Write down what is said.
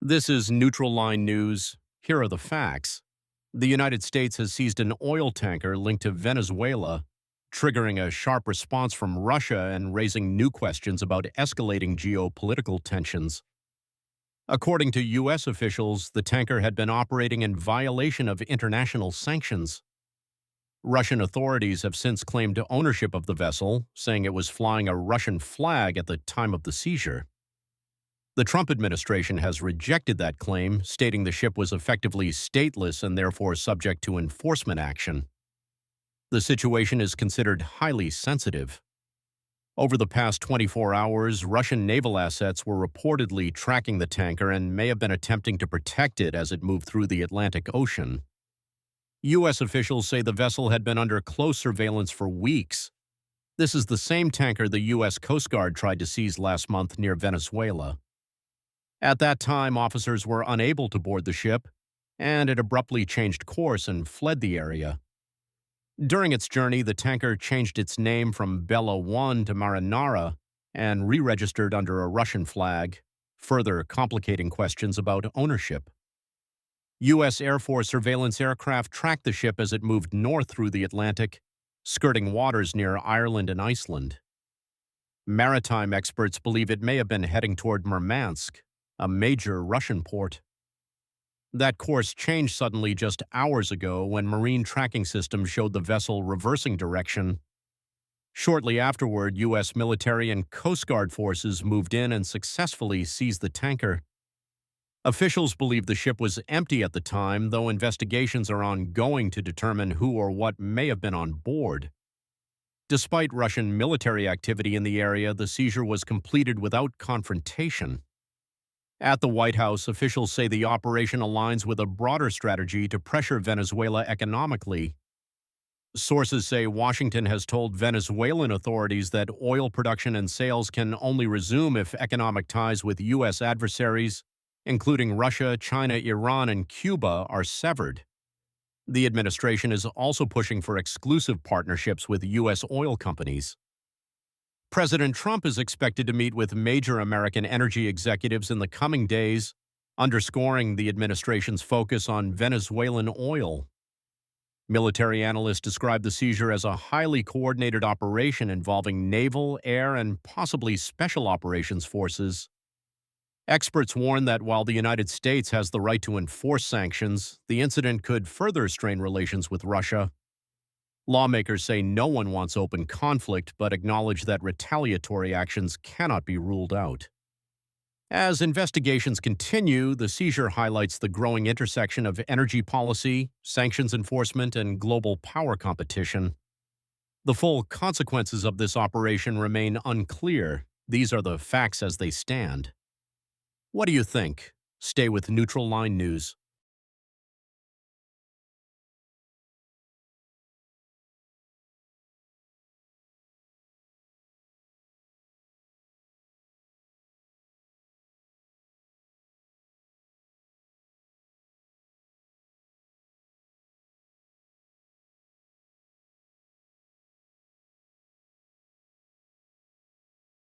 This is Neutral Line News. Here are the facts. The United States has seized an oil tanker linked to Venezuela, triggering a sharp response from Russia and raising new questions about escalating geopolitical tensions. According to U.S. officials, the tanker had been operating in violation of international sanctions. Russian authorities have since claimed ownership of the vessel, saying it was flying a Russian flag at the time of the seizure. The Trump administration has rejected that claim, stating the ship was effectively stateless and therefore subject to enforcement action. The situation is considered highly sensitive. Over the past 24 hours, Russian naval assets were reportedly tracking the tanker and may have been attempting to protect it as it moved through the Atlantic Ocean. U.S. officials say the vessel had been under close surveillance for weeks. This is the same tanker the U.S. Coast Guard tried to seize last month near Venezuela. At that time, officers were unable to board the ship, and it abruptly changed course and fled the area. During its journey, the tanker changed its name from Bella 1 to Marinara and re-registered under a Russian flag, further complicating questions about ownership. U.S. Air Force surveillance aircraft tracked the ship as it moved north through the Atlantic, skirting waters near Ireland and Iceland. Maritime experts believe it may have been heading toward Murmansk, a major Russian port. That course changed suddenly just hours ago when marine tracking systems showed the vessel reversing direction. Shortly afterward, U.S. military and Coast Guard forces moved in and successfully seized the tanker. Officials believe the ship was empty at the time, though investigations are ongoing to determine who or what may have been on board. Despite Russian military activity in the area, the seizure was completed without confrontation. At the White House, officials say the operation aligns with a broader strategy to pressure Venezuela economically. Sources say Washington has told Venezuelan authorities that oil production and sales can only resume if economic ties with U.S. adversaries, including Russia, China, Iran, and Cuba, are severed. The administration is also pushing for exclusive partnerships with U.S. oil companies. President Trump is expected to meet with major American energy executives in the coming days, underscoring the administration's focus on Venezuelan oil. Military analysts describe the seizure as a highly coordinated operation involving naval, air, and possibly special operations forces. Experts warn that while the United States has the right to enforce sanctions, the incident could further strain relations with Russia. Lawmakers say no one wants open conflict, but acknowledge that retaliatory actions cannot be ruled out. As investigations continue, the seizure highlights the growing intersection of energy policy, sanctions enforcement, and global power competition. The full consequences of this operation remain unclear. These are the facts as they stand. What do you think? Stay with Neutral Line News.